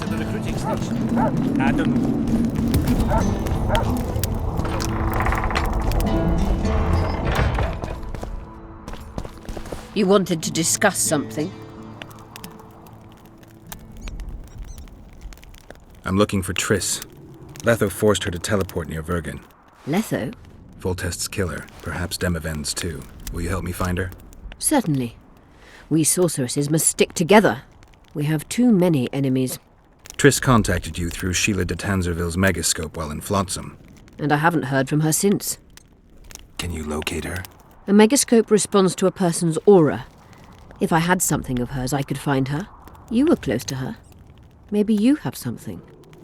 to the recruiting station. I don't know. You wanted to discuss something? I'm looking for Triss. Letho forced her to teleport near Vergen. Letho? Voltest's killer, perhaps Demavend's too. Will you help me find her? Certainly. We sorceresses must stick together. We have too many enemies. Triss contacted you through Sheila de Tanzerville's megascope while in Flotsam. And I haven't heard from her since. Can you locate her? A megascope responds to a person's aura. If I had something of hers, I could find her. You were close to her. Maybe you have something.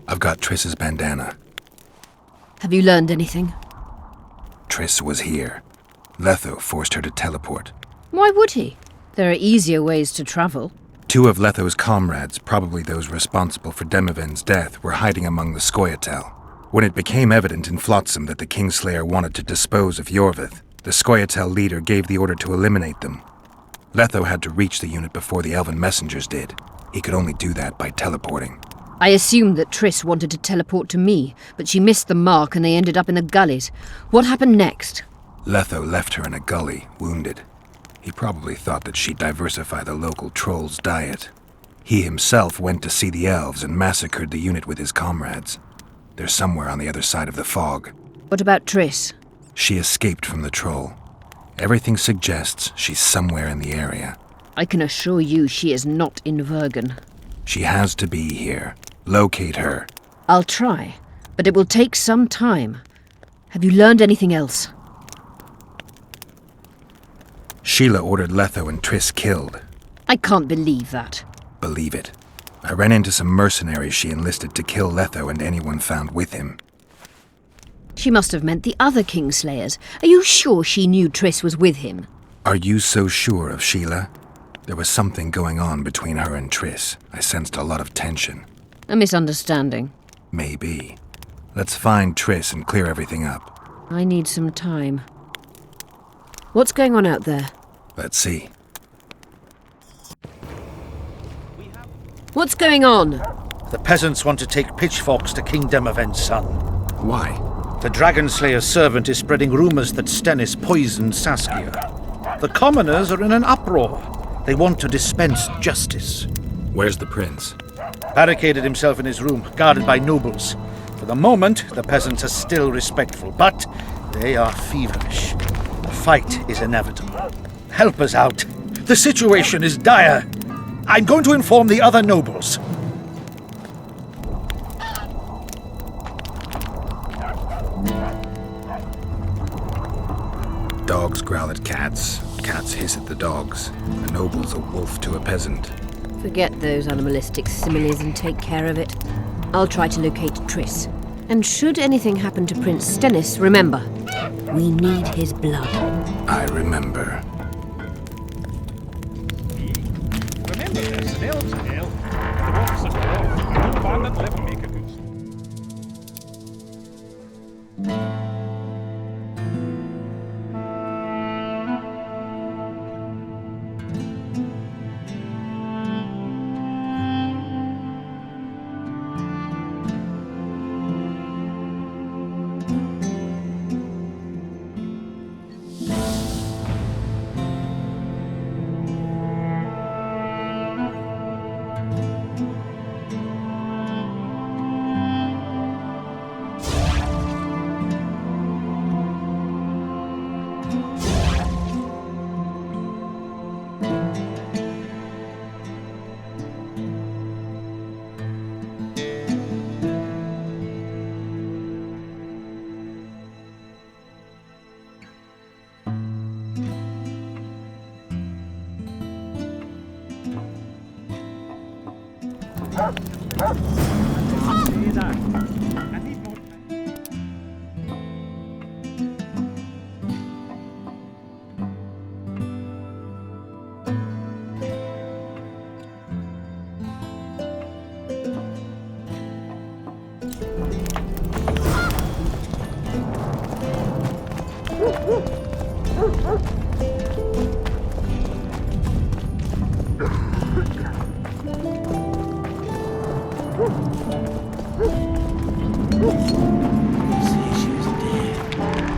I've got Triss's bandana. Have you learned anything? Triss was here. Letho forced her to teleport. Why would he? There are easier ways to travel. 2 of Letho's comrades, probably those responsible for Demavend's death, were hiding among the Scoia'tael. When it became evident in Flotsam that the Kingslayer wanted to dispose of Yorvith, the Scoia'tael leader gave the order to eliminate them. Letho had to reach the unit before the Elven messengers did. He could only do that by teleporting. I assumed that Triss wanted to teleport to me, but she missed the mark and they ended up in the gullies. What happened next? Letho left her in a gully, wounded. He probably thought that she'd diversify the local trolls' diet. He himself went to see the elves and massacred the unit with his comrades. They're somewhere on the other side of the fog. What about Triss? She escaped from the troll. Everything suggests she's somewhere in the area. I can assure you she is not in Vergen. She has to be here. Locate her. I'll try, but it will take some time. Have you learned anything else? Sheila ordered Letho and Triss killed. I can't believe that. Believe it. I ran into some mercenaries she enlisted to kill Letho and anyone found with him. She must have meant the other Kingslayers. Are you sure she knew Triss was with him? Are you so sure of Sheila? There was something going on between her and Triss. I sensed a lot of tension. A misunderstanding. Maybe. Let's find Triss and clear everything up. I need some time. What's going on out there? Let's see. What's going on? The peasants want to take pitchforks to King Demavend's son. Why? The Dragonslayer's servant is spreading rumors that Stennis poisoned Saskia. The commoners are in an uproar. They want to dispense justice. Where's the prince? Barricaded himself in his room, guarded by nobles. For the moment, the peasants are still respectful, but they are feverish. The fight is inevitable. Help us out. The situation is dire. I'm going to inform the other nobles. Dogs growl at cats. Cats hiss at the dogs. A noble's a wolf to a peasant. Forget those animalistic similes and take care of it. I'll try to locate Triss. And should anything happen to Prince Stennis, remember, we need his blood. I remember. Remember this, an elf's an elf. The wolf's a wolf. No bandit will ever make a goose.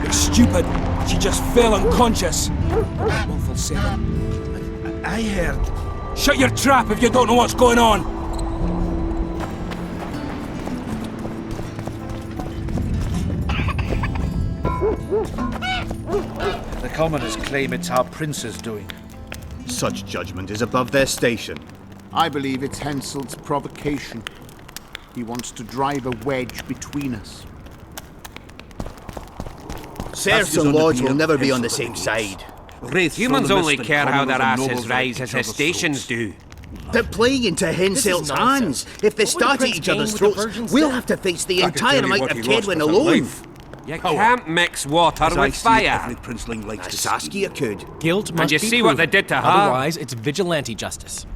You're stupid. She just fell unconscious. Willful seven. I heard. Shut your trap if you don't know what's going on. The commoners claim it's our prince's doing. Such judgment is above their station. I believe it's Henselt's provocation. He wants to drive a wedge between us. Serfs and lords will never be on the same side. Humans only care how their asses rise as their stations do. They're playing into Henselt's hands. If they start at each other's throats, we'll have to face the entire amount of Kedwin alone. You can't mix water with fire. Saskia could. Guilt must And you be see what proven. they did to her? Otherwise, it's vigilante justice.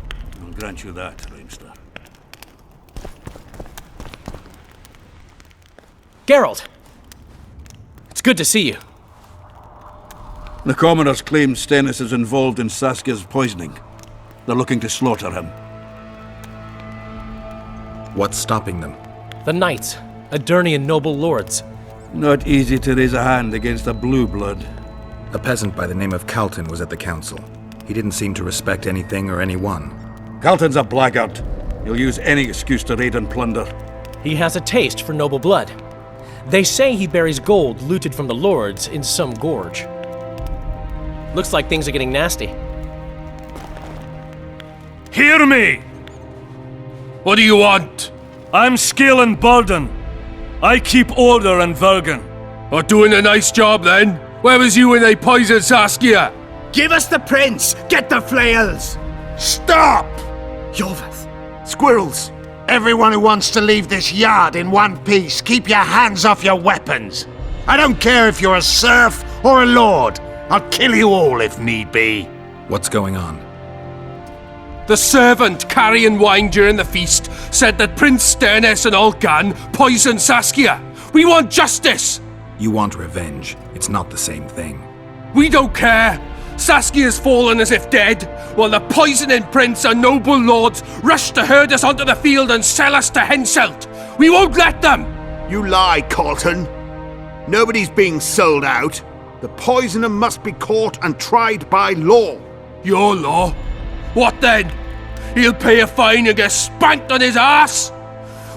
I'll grant you that, Raimster. Geralt! It's good to see you. The commoners claim Stennis is involved in Saskia's poisoning. They're looking to slaughter him. What's stopping them? The knights, Adernian noble lords. Not easy to raise a hand against a blue blood. A peasant by the name of Calton was at the council. He didn't seem to respect anything or anyone. Calton's a blackguard. He'll use any excuse to raid and plunder. He has a taste for noble blood. They say he buries gold looted from the lords in some gorge. Looks like things are getting nasty. Hear me! What do you want? I'm Scalen Burden. I keep order in Vergen. Or doing a nice job then? Where was you when they poisoned Saskia? Give us the prince! Get the flails! Stop! Yorvith! Squirrels! Everyone who wants to leave this yard in one piece, keep your hands off your weapons! I don't care if you're a serf or a lord. I'll kill you all if need be. What's going on? The servant carrying wine during the feast said that Prince Stennis and Olgan poisoned Saskia. We want justice! You want revenge. It's not the same thing. We don't care. Saskia's fallen as if dead, while the poisoning prince and noble lords rush to herd us onto the field and sell us to Henselt. We won't let them! You lie, Colton. Nobody's being sold out. The poisoner must be caught and tried by law. Your law? What then? He'll pay a fine and get spanked on his ass?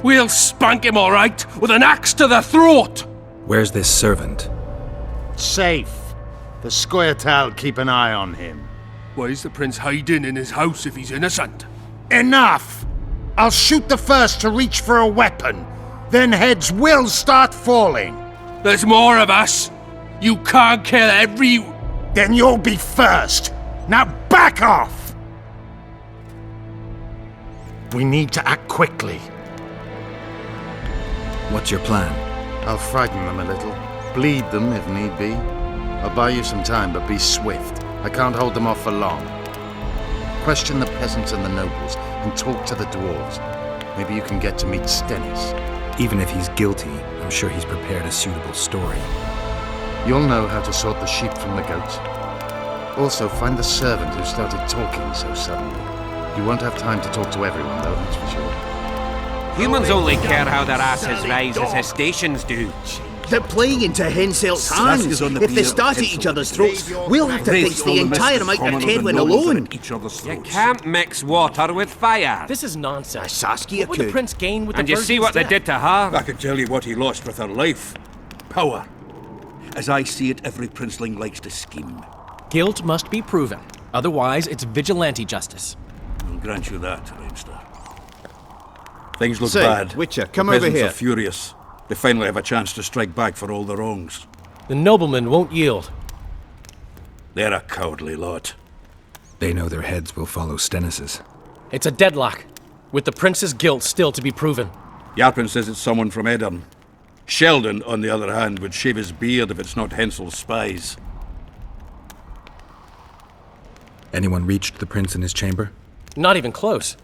We'll spank him all right, with an axe to the throat! Where's this servant? Safe. The Scoia'tael keep an eye on him. Why is the prince hiding in his house if he's innocent? Enough! I'll shoot the first to reach for a weapon. Then heads will start falling. There's more of us. You can't kill every... Then you'll be first. Now back off! We need to act quickly. What's your plan? I'll frighten them a little. Bleed them if need be. I'll buy you some time, but be swift. I can't hold them off for long. Question the peasants and the nobles, and talk to the dwarves. Maybe you can get to meet Stennis. Even if he's guilty, I'm sure he's prepared a suitable story. You'll know how to sort the sheep from the goats. Also, find the servant who started talking so suddenly. You won't have time to talk to everyone, though, that's for sure. Humans only care how their asses rise as their stations do. They're playing into Henselt's hands. If they start at each other's throats, we'll have to face the entire amount of Kedwin alone. You can't mix water with fire. This is nonsense. Saskia What would the could. prince gain with And the you see what they did to her? I can tell you what he lost with her life. Power. As I see it, every princeling likes to scheme. Guilt must be proven. Otherwise, it's vigilante justice. I'll grant you that, Raimster. Things look Say, bad. Witcher, come the over peasants here. are furious. They finally have a chance to strike back for all the wrongs. The noblemen won't yield. They're a cowardly lot. They know their heads will follow Stennis's. It's a deadlock, with the prince's guilt still to be proven. Yarpin says it's someone from Edern. Sheldon, on the other hand, would shave his beard if it's not Hensel's spies. Anyone reached the prince in his chamber? Not even close.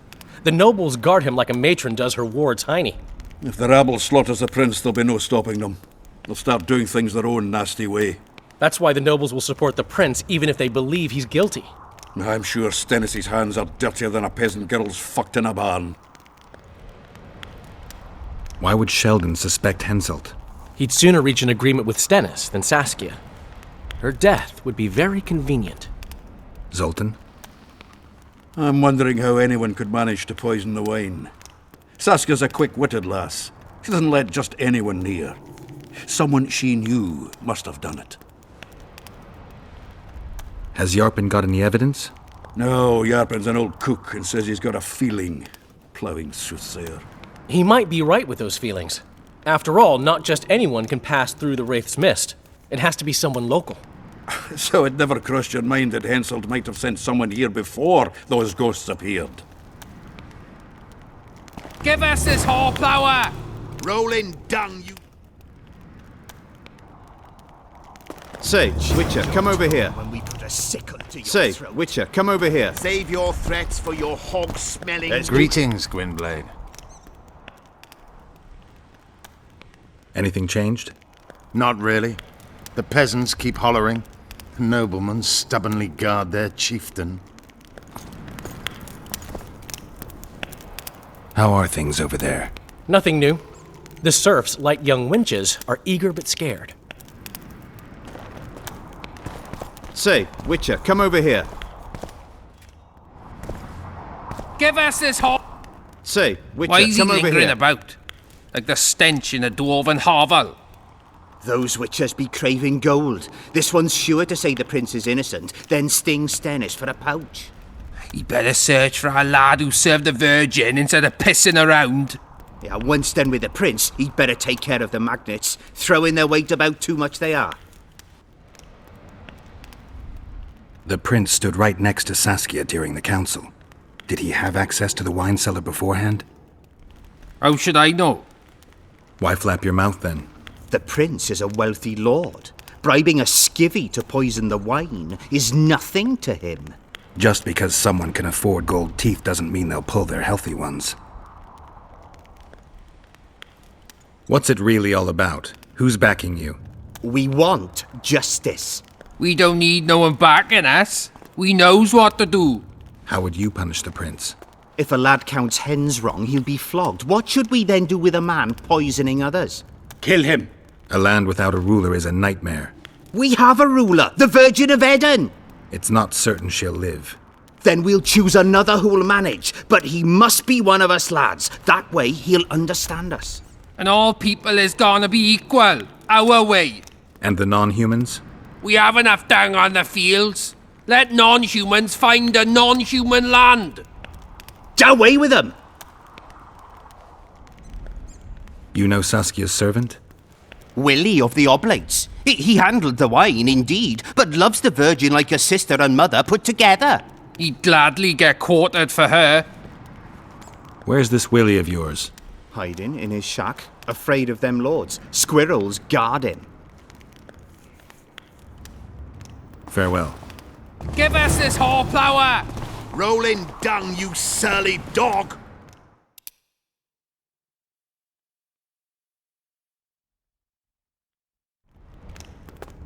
The nobles guard him like a matron does her ward's hiney. If the rabble slaughters the prince, there'll be no stopping them. They'll start doing things their own nasty way. That's why the nobles will support the prince, even if they believe he's guilty. I'm sure Stennis' hands are dirtier than a peasant girl's fucked in a barn. Why would Sheldon suspect Henselt? He'd sooner reach an agreement with Stennis than Saskia. Her death would be very convenient. Zoltan? I'm wondering how anyone could manage to poison the wine. Saskia's a quick-witted lass. She doesn't let just anyone near. Someone she knew must have done it. Has Yarpen got any evidence? No, Yarpen's an old cook and says he's got a feeling. Ploughing soothsayer. He might be right with those feelings. After all, not just anyone can pass through the Wraith's mist. It has to be someone local. So it never crossed your mind that Henselt might have sent someone here before those ghosts appeared? Give us this horplower! Rolling dung, you... Sage, Witcher, come over here. When we put a sickle to your Sage, Witcher, come over here. Save your threats for your hog-smelling... Greetings, Gwynblade. Anything changed? Not really. The peasants keep hollering. The noblemen stubbornly guard their chieftain. How are things over there? Nothing new. The serfs, like young wenches, are eager but scared. Say, Witcher, come over here. Give us this hor... Say, Witcher, Why is he come over lingering here. about? Like the stench in a dwarven hovel. Those witchers be craving gold. This one's sure to say the prince is innocent, then sting Stennis for a pouch. He better search for a lad who served the Virgin instead of pissing around. Yeah, once done with the prince, he'd better take care of the magnets, throwing their weight about too much they are. The prince stood right next to Saskia during the council. Did he have access to the wine cellar beforehand? How should I know? Why flap your mouth then? The prince is a wealthy lord. Bribing a skivvy to poison the wine is nothing to him. Just because someone can afford gold teeth doesn't mean they'll pull their healthy ones. What's it really all about? Who's backing you? We want justice. We don't need no one backing us. We knows what to do. How would you punish the prince? If a lad counts hens wrong, he'll be flogged. What should we then do with a man poisoning others? Kill him. A land without a ruler is a nightmare. We have a ruler, the Virgin of Eden. It's not certain she'll live. Then we'll choose another who'll manage. But he must be one of us lads. That way he'll understand us. And all people is gonna be equal. Our way. And the non-humans? We have enough dung on the fields. Let non-humans find a non-human land. Away with them! You know Saskia's servant? Willie of the Oblates. He handled the wine, indeed, but loves the Virgin like a sister and mother put together. He'd gladly get quartered for her. Where's this Willie of yours? Hiding in his shack, afraid of them lords. Squirrels guard him. Farewell. Give us this horplower! Rolling dung, you surly dog!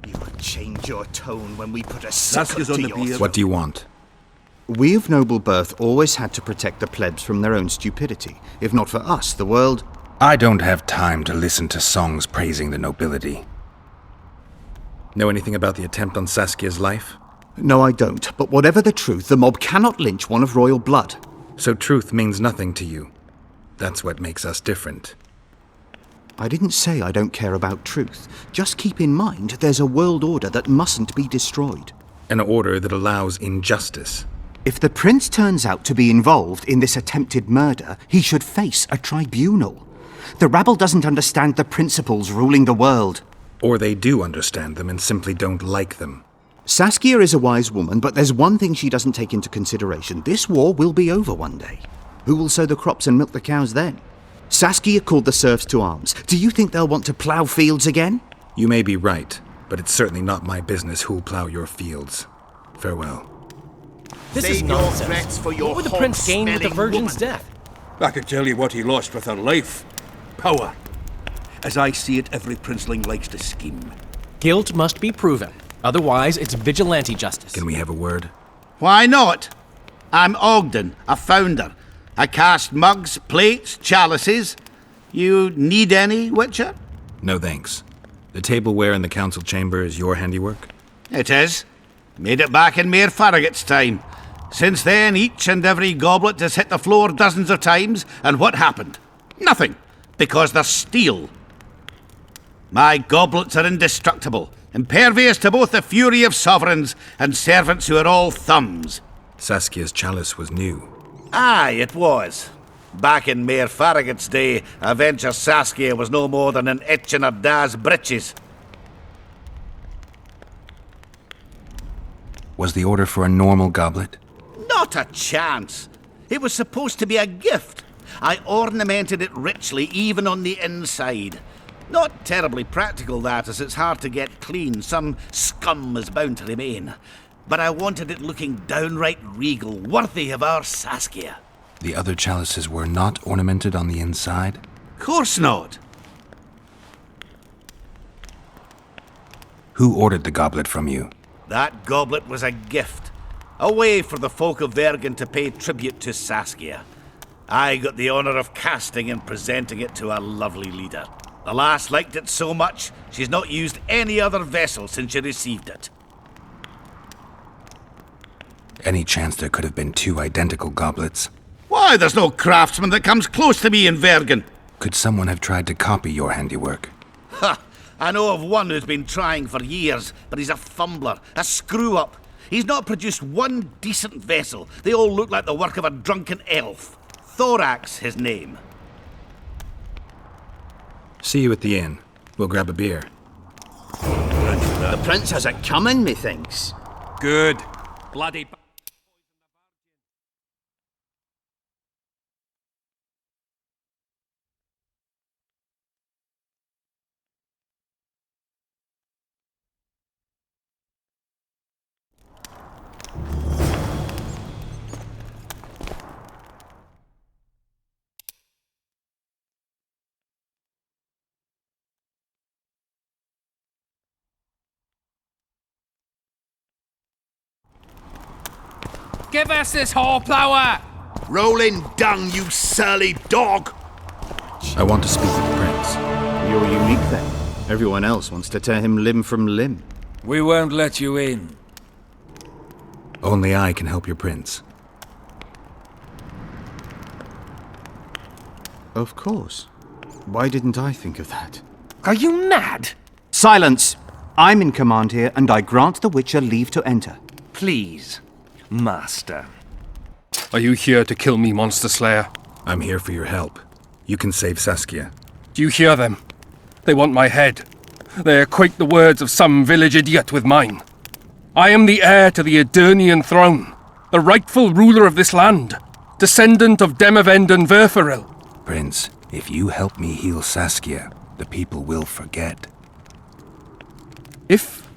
You will change your tone when we put a sickle to your throat. What do you want? We of noble birth always had to protect the plebs from their own stupidity. If not for us, the world... I don't have time to listen to songs praising the nobility. Know anything about the attempt on Saskia's life? No, I don't. But whatever the truth, the mob cannot lynch one of royal blood. So truth means nothing to you. That's what makes us different. I didn't say I don't care about truth. Just keep in mind there's a world order that mustn't be destroyed. An order that allows injustice. If the prince turns out to be involved in this attempted murder, he should face a tribunal. The rabble doesn't understand the principles ruling the world. Or they do understand them and simply don't like them. Saskia is a wise woman, but there's one thing she doesn't take into consideration. This war will be over one day. Who will sow the crops and milk the cows then? Saskia called the serfs to arms. Do you think they'll want to plough fields again? You may be right, but it's certainly not my business who'll plough your fields. Farewell. This is nonsense. What would the prince gain with the Virgin's death? I can tell you what he lost with her life. Power. As I see it, every princeling likes to scheme. Guilt must be proven. Otherwise, it's vigilante justice. Can we have a word? Why not? I'm Ogden, a founder. I cast mugs, plates, chalices. You need any, Witcher? No thanks. The tableware in the council chamber is your handiwork? It is. Made it back in Mayor Farragut's time. Since then, each and every goblet has hit the floor dozens of times, and what happened? Nothing, because they're steel. My goblets are indestructible, impervious to both the fury of sovereigns and servants who are all thumbs. Saskia's chalice was new. Aye, it was. Back in Mayor Farragut's day, I venture Saskia was no more than an itch in her da's breeches. Was the order for a normal goblet? Not a chance. It was supposed to be a gift. I ornamented it richly, even on the inside. Not terribly practical, that, as it's hard to get clean. Some scum is bound to remain. But I wanted it looking downright regal, worthy of our Saskia. The other chalices were not ornamented on the inside? Course not. Who ordered the goblet from you? That goblet was a gift. A way for the folk of Vergen to pay tribute to Saskia. I got the honour of casting and presenting it to our lovely leader. The lass liked it so much, she's not used any other vessel since she received it. Any chance there could have been two identical goblets? Why, there's no craftsman that comes close to me in Vergen. Could someone have tried to copy your handiwork? Ha! I know of one who's been trying for years, but he's a fumbler, a screw-up. He's not produced one decent vessel. They all look like the work of a drunken elf. Thorax, his name. See you at the inn. We'll grab a beer. The prince has it coming, methinks. Good. Bloody... Give us this horplower! Rolling dung, you surly dog! I want to speak with the prince. You're unique then. Everyone else wants to tear him limb from limb. We won't let you in. Only I can help your prince. Of course. Why didn't I think of that? Are you mad? Silence! I'm in command here, and I grant the Witcher leave to enter. Please, Master. Are you here to kill me, Monster Slayer? I'm here for your help. You can save Saskia. Do you hear them? They want my head. They equate the words of some village idiot with mine. I am the heir to the Edirnian throne, the rightful ruler of this land, descendant of Demavend and Verferil. Prince, if you help me heal Saskia, the people will forget. If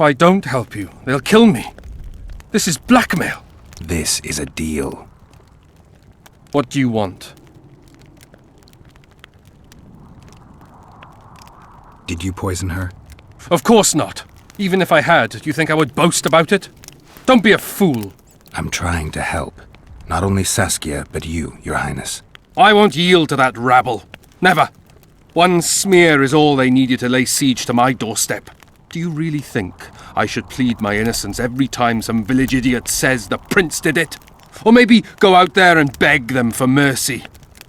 I don't help you, they'll kill me. This is blackmail. This is a deal. What do you want? Did you poison her? Of course not. Even if I had, do you think I would boast about it? Don't be a fool. I'm trying to help. Not only Saskia, but you, Your Highness. I won't yield to that rabble. Never. One smear is all they needed to lay siege to my doorstep. Do you really think I should plead my innocence every time some village idiot says the prince did it? Or maybe go out there and beg them for mercy?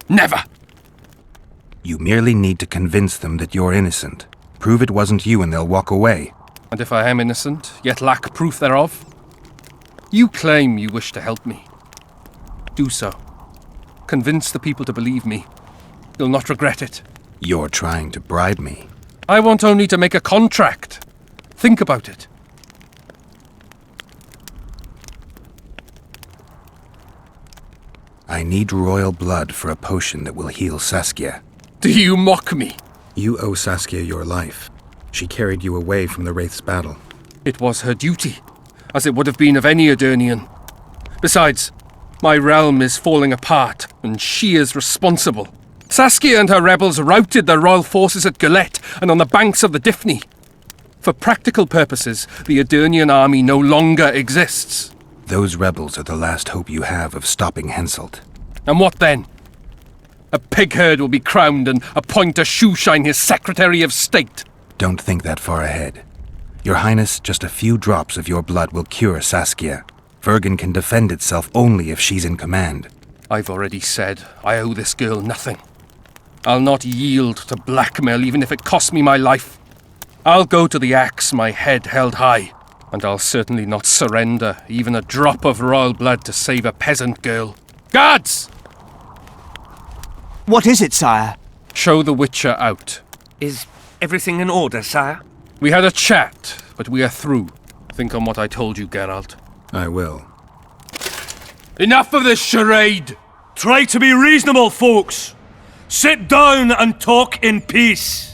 Never! You merely need to convince them that you're innocent. Prove it wasn't you and they'll walk away. And if I am innocent, yet lack proof thereof? You claim you wish to help me. Do so. Convince the people to believe me. You'll not regret it. You're trying to bribe me. I want only to make a contract. Think about it. I need royal blood for a potion that will heal Saskia. Do you mock me? You owe Saskia your life. She carried you away from the Wraith's battle. It was her duty, as it would have been of any Edirnian. Besides, my realm is falling apart, and she is responsible. Saskia and her rebels routed the royal forces at Gillette and on the banks of the Dyffny. For practical purposes, the Edirnian army no longer exists. Those rebels are the last hope you have of stopping Henselt. And what then? A pig herd will be crowned and appoint a shoeshine his Secretary of State. Don't think that far ahead. Your Highness, just a few drops of your blood will cure Saskia. Vergen can defend itself only if she's in command. I've already said I owe this girl nothing. I'll not yield to blackmail even if it costs me my life. I'll go to the axe, my head held high. And I'll certainly not surrender even a drop of royal blood to save a peasant girl. Guards! What is it, sire? Show the Witcher out. Is everything in order, sire? We had a chat, but we are through. Think on what I told you, Geralt. I will. Enough of this charade! Try to be reasonable, folks! Sit down and talk in peace!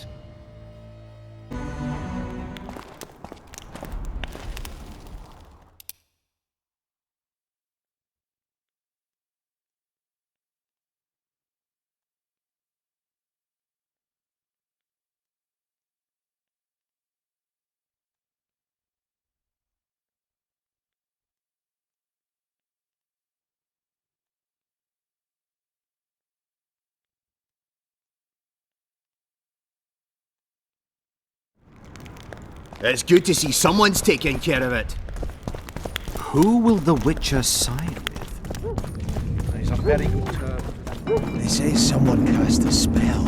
It's good to see someone's taking care of it. Who will the Witcher side with? He's on very good terms. They say someone cast a spell.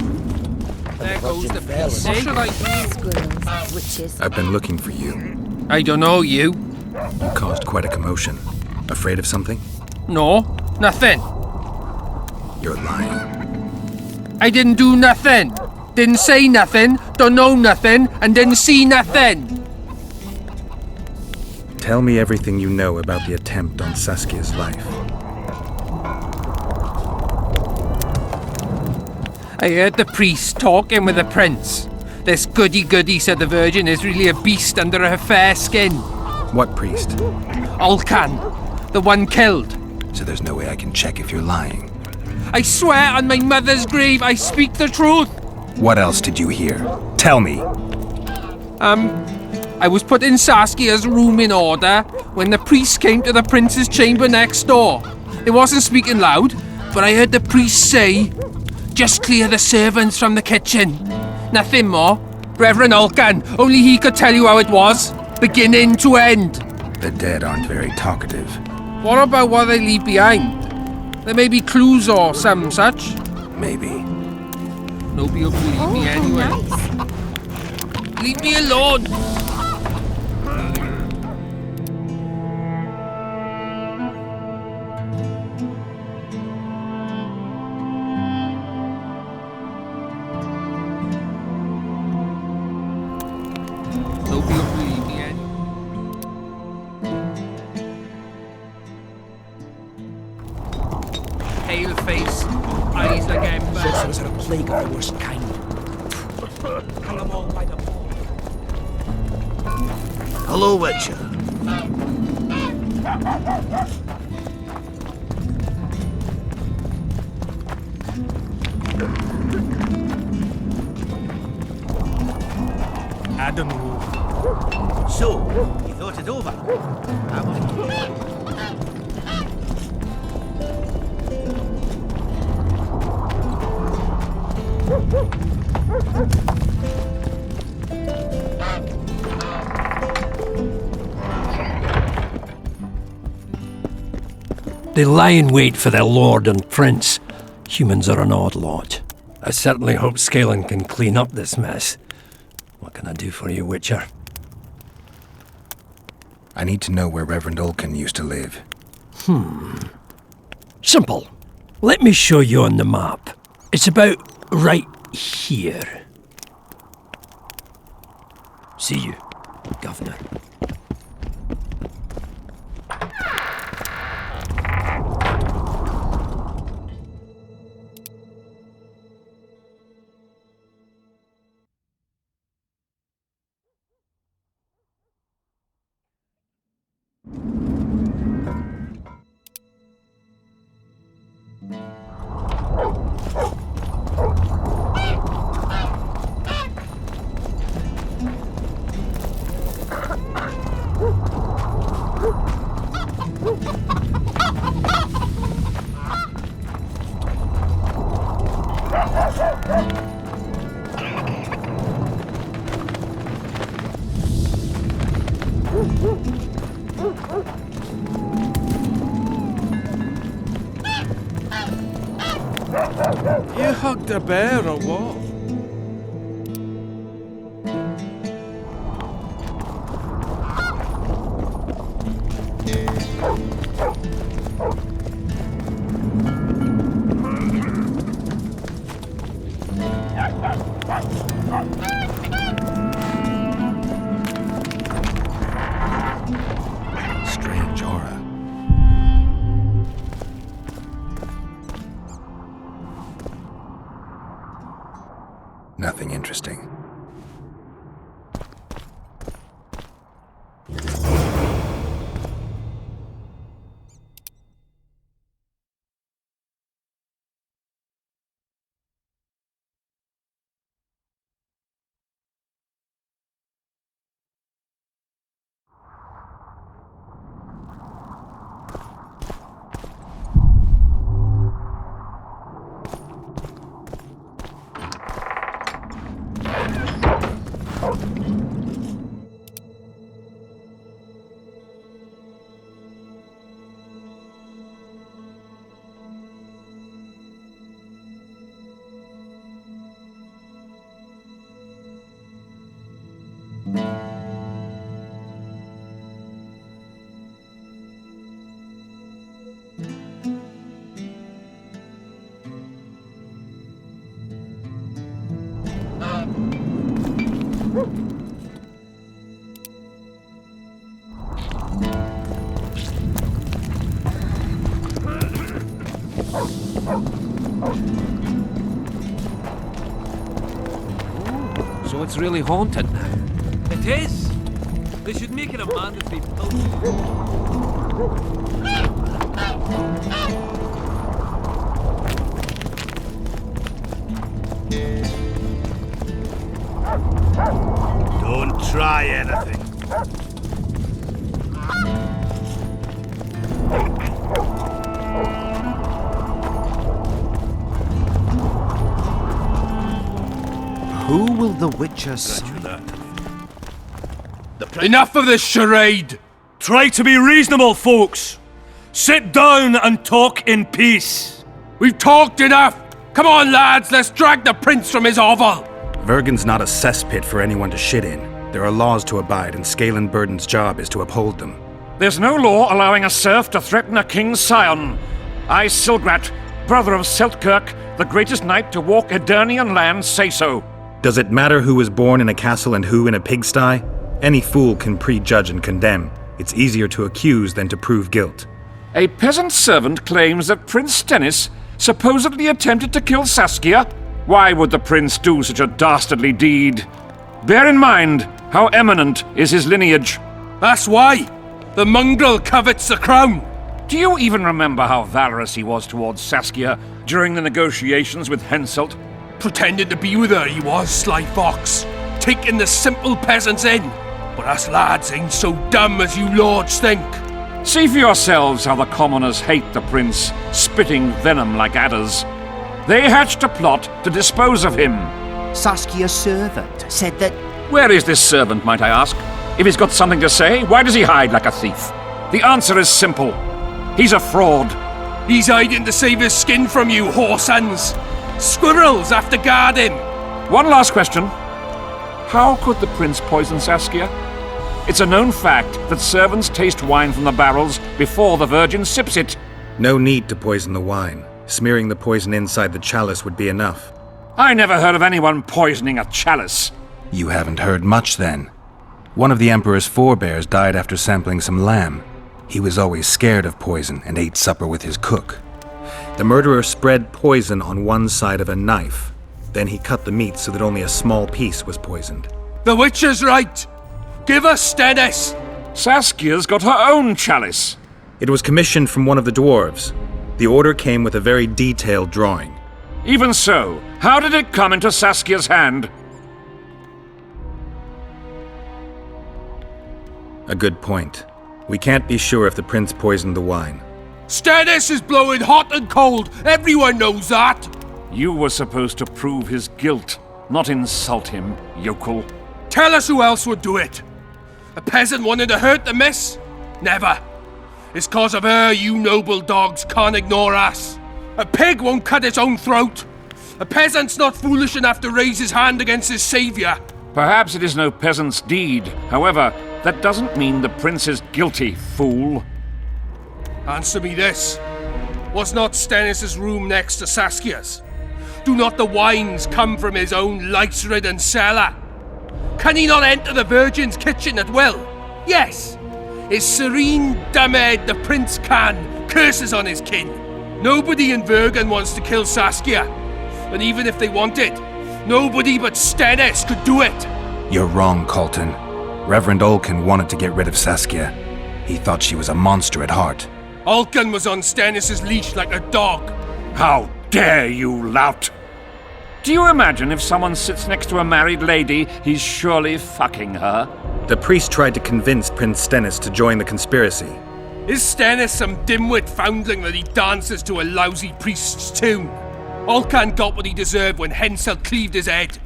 There goes the piece. What should I do? Squirrels, witches. I've been looking for you. I don't know you. You caused quite a commotion. Afraid of something? No, nothing. You're lying. I didn't do nothing. Didn't say nothing, don't know nothing, and didn't see nothing. Tell me everything you know about the attempt on Saskia's life. I heard the priest talking with the prince. This goody-goody said the Virgin is really a beast under her fair skin. What priest? Olcan, the one killed. So there's no way I can check if you're lying. I swear on my mother's grave I speak the truth. What else did you hear? Tell me. I was put in Saskia's room in order when the priest came to the prince's chamber next door. It wasn't speaking loud, but I heard the priest say, "Just clear the servants from the kitchen." Nothing more. Reverend Olcan, only he could tell you how it was, beginning to end. The dead aren't very talkative. What about what they leave behind? There may be clues or some such. Maybe. Nobody will believe me anyway. Nice. Leave me alone! Nobody will believe me anyway. Pale face, eyes like ember. This was a plague of the worst kind. Hang 'em all by the ball. Hello, Witcher. I don't know. So, you thought it over? I was... They lie in wait for their lord and prince. Humans are an odd lot. I certainly hope Scalen can clean up this mess. What can I do for you, Witcher? I need to know where Reverend Olcan used to live. Simple. Let me show you on the map. It's about right here. See you, Governor. You hugged a bear or what? Strange aura. Nothing interesting. So it's really haunted now. It is! They should make it a mandatory pilgrimage. Don't try anything. Who will the Witcher sign? Enough of this charade! Try to be reasonable, folks! Sit down and talk in peace! We've talked enough! Come on, lads, let's drag the prince from his hovel! Vergen's not a cesspit for anyone to shit in. There are laws to abide, and Scalen Burden's job is to uphold them. There's no law allowing a serf to threaten a king's scion. I, Silgrat, brother of Seltkirk, the greatest knight to walk Edirnian land, say so. Does it matter who was born in a castle and who in a pigsty? Any fool can prejudge and condemn. It's easier to accuse than to prove guilt. A peasant servant claims that Prince Stennis supposedly attempted to kill Saskia. Why would the prince do such a dastardly deed? Bear in mind how eminent is his lineage. That's why! The mongrel covets the crown! Do you even remember how valorous he was towards Saskia during the negotiations with Henselt? Pretending to be with her, he was, sly fox. Taking the simple peasants in. But us lads ain't so dumb as you lords think. See for yourselves how the commoners hate the prince, spitting venom like adders. They hatched a plot to dispose of him. Saskia's servant said that... Where is this servant, might I ask? If he's got something to say, why does he hide like a thief? The answer is simple. He's a fraud. He's hiding to save his skin from you, whoresons. Squirrels have to guard him. One last question. How could the prince poison Saskia? It's a known fact that servants taste wine from the barrels before the virgin sips it. No need to poison the wine. Smearing the poison inside the chalice would be enough. I never heard of anyone poisoning a chalice. You haven't heard much, then. One of the Emperor's forebears died after sampling some lamb. He was always scared of poison and ate supper with his cook. The murderer spread poison on one side of a knife. Then he cut the meat so that only a small piece was poisoned. The Witcher's right! Give us Stennis! Saskia's got her own chalice. It was commissioned from one of the dwarves. The order came with a very detailed drawing. Even so, how did it come into Saskia's hand? A good point. We can't be sure if the prince poisoned the wine. Stennis is blowing hot and cold! Everyone knows that! You were supposed to prove his guilt, not insult him, yokel. Tell us who else would do it. A peasant wanted to hurt the miss? Never. It's cause of her you noble dogs can't ignore us. A pig won't cut its own throat. A peasant's not foolish enough to raise his hand against his savior. Perhaps it is no peasant's deed. However, that doesn't mean the prince is guilty, fool. Answer me this. Was not Stennis' room next to Saskia's? Do not the wines come from his own lice-ridden cellar? Can he not enter the Virgin's kitchen at will? Yes! His serene Damed the prince can, curses on his kin. Nobody in Vergen wants to kill Saskia. And even if they wanted, nobody but Stennis could do it. You're wrong, Colton. Reverend Olkin wanted to get rid of Saskia. He thought she was a monster at heart. Olkin was on Stennis' leash like a dog. How dare you, lout! Do you imagine if someone sits next to a married lady, he's surely fucking her? The priest tried to convince Prince Stennis to join the conspiracy. Is Stennis some dimwit foundling that he dances to a lousy priest's tune? Olcan got what he deserved when Hensel cleaved his head.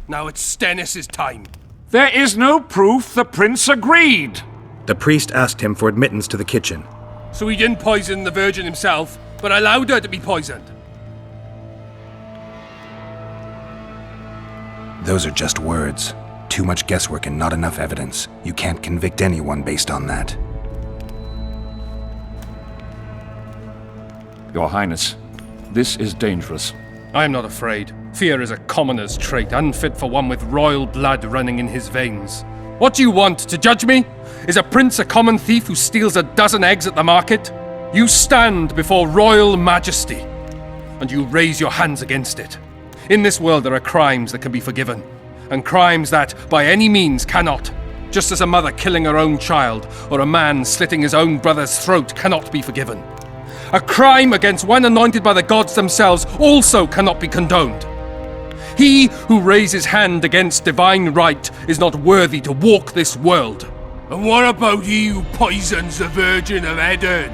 Now it's Stennis' time. There is no proof the prince agreed. The priest asked him for admittance to the kitchen. So he didn't poison the Virgin himself, but allowed her to be poisoned. Those are just words. Too much guesswork and not enough evidence. You can't convict anyone based on that. Your Highness, this is dangerous. I am not afraid. Fear is a commoner's trait, unfit for one with royal blood running in his veins. What do you want, to judge me? Is a prince a common thief who steals a dozen eggs at the market? You stand before royal majesty, and you raise your hands against it. In this world there are crimes that can be forgiven, and crimes that, by any means, cannot. Just as a mother killing her own child, or a man slitting his own brother's throat cannot be forgiven. A crime against one anointed by the gods themselves also cannot be condoned. He who raises hand against divine right is not worthy to walk this world. And what about he who poisons the Virgin of Edern?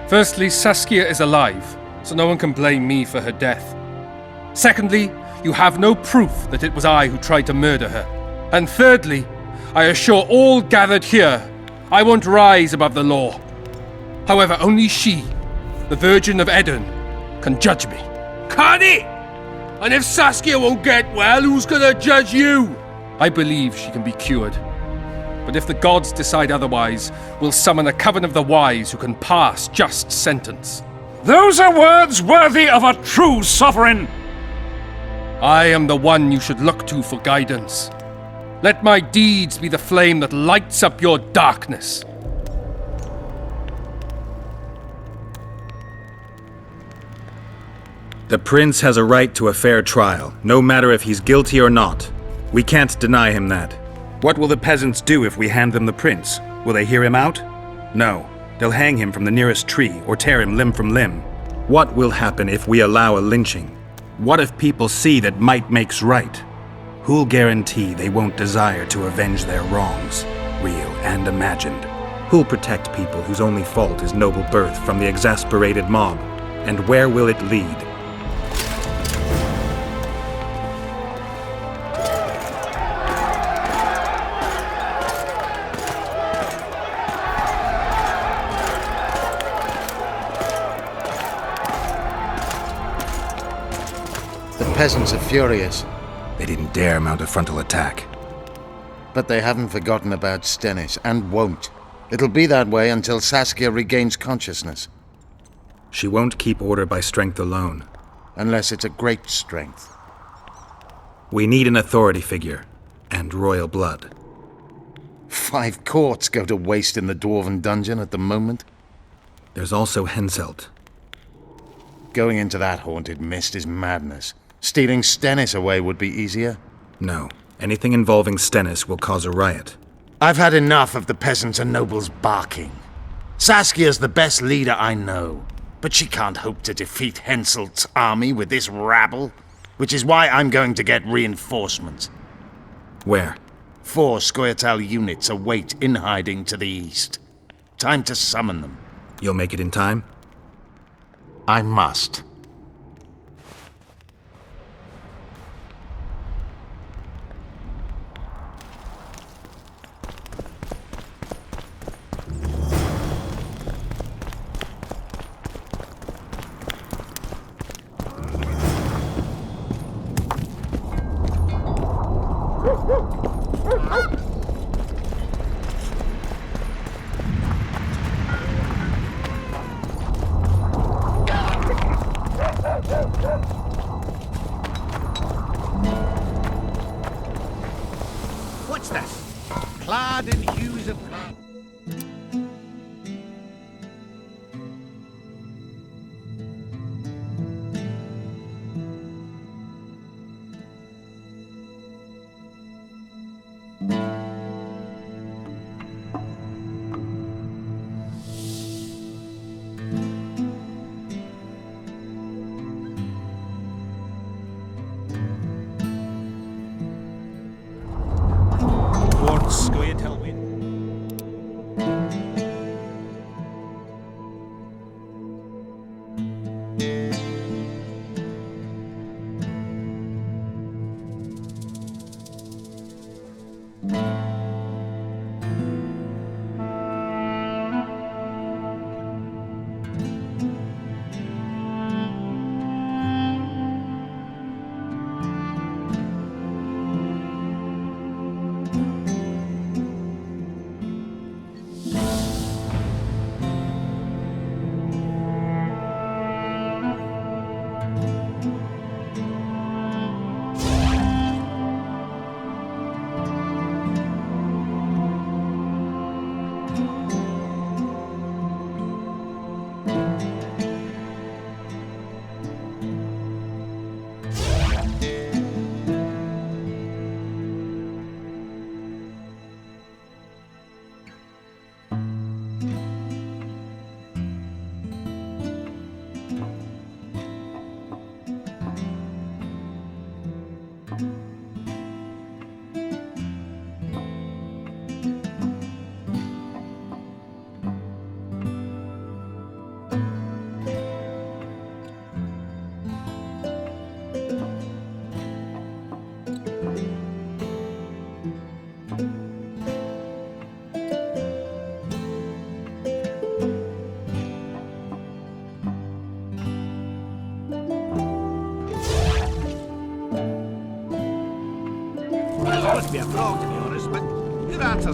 Firstly, Saskia is alive, so no one can blame me for her death. Secondly, you have no proof that it was I who tried to murder her. And thirdly, I assure all gathered here, I won't rise above the law. However, only she, the Virgin of Edern, can judge me. Can he? And if Saskia won't get well, who's gonna judge you? I believe she can be cured. But if the gods decide otherwise, we'll summon a coven of the wise who can pass just sentence. Those are words worthy of a true sovereign! I am the one you should look to for guidance. Let my deeds be the flame that lights up your darkness. The prince has a right to a fair trial, no matter if he's guilty or not. We can't deny him that. What will the peasants do if we hand them the prince? Will they hear him out? No. They'll hang him from the nearest tree or tear him limb from limb. What will happen if we allow a lynching? What if people see that might makes right? Who'll guarantee they won't desire to avenge their wrongs, real and imagined? Who'll protect people whose only fault is noble birth from the exasperated mob? And where will it lead? The peasants are furious. They didn't dare mount a frontal attack. But they haven't forgotten about Stennis, and won't. It'll be that way until Saskia regains consciousness. She won't keep order by strength alone. Unless it's a great strength. We need an authority figure, and royal blood. 5 courts go to waste in the Dwarven dungeon at the moment. There's also Henselt. Going into that haunted mist is madness. Stealing Stennis away would be easier. No. Anything involving Stennis will cause a riot. I've had enough of the peasants and nobles barking. Saskia's the best leader I know, but she can't hope to defeat Henselt's army with this rabble, which is why I'm going to get reinforcements. Where? 4 Scoia'tael units await in hiding to the east. Time to summon them. You'll make it in time? I must. What's this? Clad in hues of... Must be a frog, to be honest, but your answer's